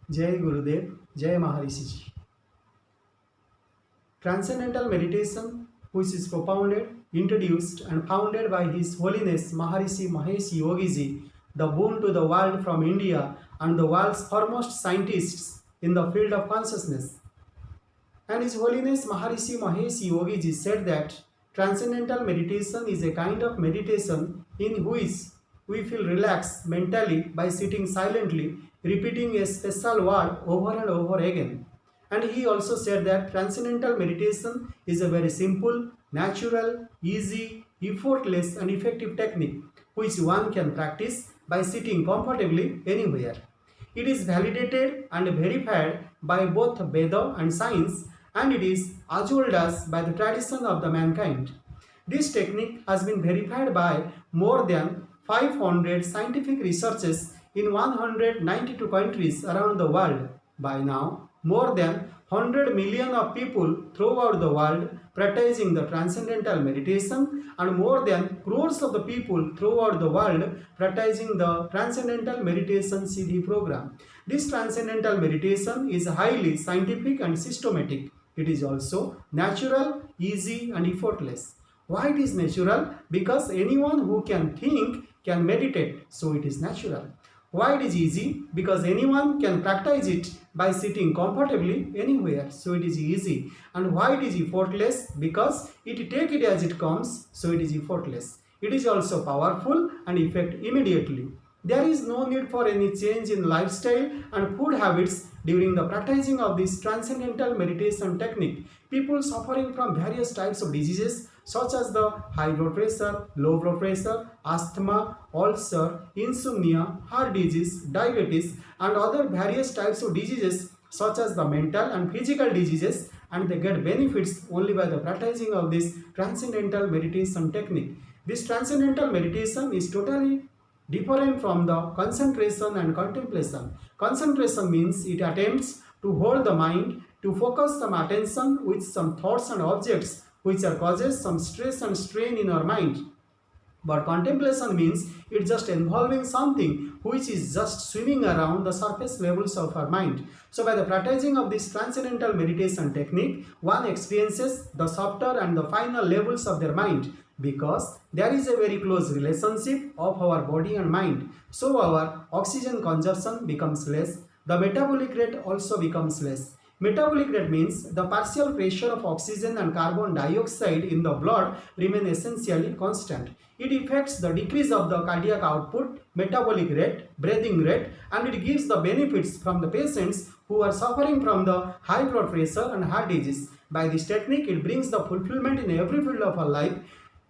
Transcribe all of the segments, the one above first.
Jai Gurudev, Jai Maharishi ji. Transcendental meditation, which is propounded, introduced, and founded by His Holiness Maharishi Mahesh Yogi ji, the boon to the world from India and the world's foremost scientists in the field of consciousness. And His Holiness Maharishi Mahesh Yogi ji said that transcendental meditation is a kind of meditation in which we feel relaxed mentally by sitting silently, repeating a special word over and over again. And he also said that transcendental meditation is a very simple, natural, easy, effortless, and effective technique which one can practice by sitting comfortably anywhere. It is validated and verified by both Veda and science, and it is as old as by the tradition of the mankind. This technique has been verified by more than 500 scientific researches in 192 countries around the world. By now, more than 100 million of people throughout the world practicing the transcendental meditation, and more than crores of the people throughout the world practicing the transcendental meditation CD program. This transcendental meditation is highly scientific and systematic. It is also natural, easy, and effortless. Why it is natural? Because anyone who can think can meditate, so it is natural. Why it is easy? Because anyone can practice it by sitting comfortably anywhere, so it is easy. And why it is effortless? Because it take it as it comes, so it is effortless. It is also powerful and effect immediately. There is no need for any change in lifestyle and food habits during the practicing of this transcendental meditation technique. People suffering from various types of diseases such as the high blood pressure, low blood pressure, asthma, ulcer, insomnia, heart disease, diabetes, and other various types of diseases such as the mental and physical diseases, and they get benefits only by the practicing of this transcendental meditation technique. This transcendental meditation is totally different from the concentration and contemplation. Concentration means it attempts to hold the mind, to focus some attention with some thoughts and objects which are causes some stress and strain in our mind. But contemplation means it's just involving something which is just swimming around the surface levels of our mind. So by the practicing of this transcendental meditation technique, one experiences the softer and the final levels of their mind, because there is a very close relationship of our body and mind. So our oxygen consumption becomes less, the metabolic rate also becomes less. Metabolic rate means the partial pressure of oxygen and carbon dioxide in the blood remain essentially constant. It affects the decrease of the cardiac output, metabolic rate, breathing rate, and it gives the benefits from the patients who are suffering from the high blood pressure and heart disease. By this technique, it brings the fulfillment in every field of our life.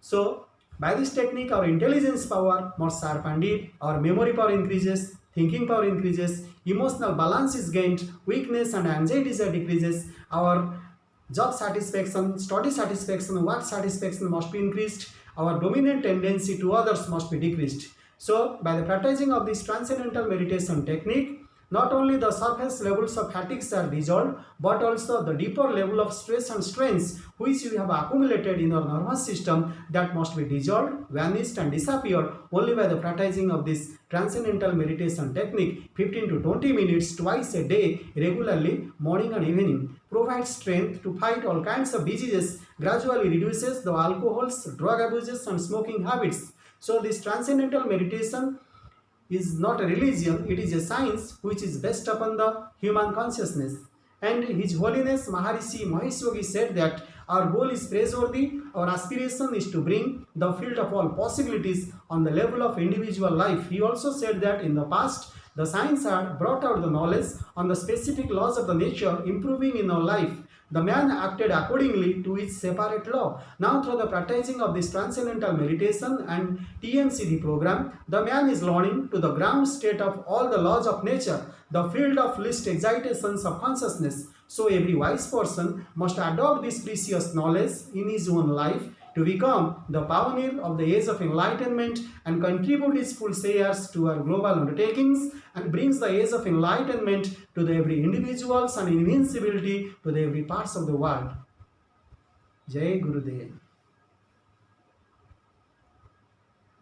So, by this technique, our intelligence power more sharpened, our memory power increases, thinking power increases, emotional balance is gained, weakness and anxieties are decreases, our job satisfaction, study satisfaction, work satisfaction must be increased, our dominant tendency to others must be decreased. So, by the practicing of this transcendental meditation technique, not only the surface levels of fatigues are dissolved, but also the deeper level of stress and strains which we have accumulated in our nervous system, that must be dissolved, vanished and disappeared only by the practicing of this transcendental meditation technique. 15 to 20 minutes twice a day, regularly, morning and evening, provides strength to fight all kinds of diseases, gradually reduces the alcohols, drug abuses and smoking habits. So this transcendental meditation is not a religion, it is a science which is based upon the human consciousness. And His Holiness Maharishi Mahesh Yogi said that our goal is praiseworthy, our aspiration is to bring the field of all possibilities on the level of individual life. He also said that in the past, the science had brought out the knowledge on the specific laws of the nature improving in our life. The man acted accordingly to each separate law. Now through the practicing of this transcendental meditation and TMCD program, the man is learning to the ground state of all the laws of nature, the field of least excitations of consciousness. So every wise person must adopt this precious knowledge in his own life to become the pioneer of the age of enlightenment and contribute his full shares to our global undertakings, and brings the age of enlightenment to the every individuals and invincibility to the every parts of the world. Jai Gurudev.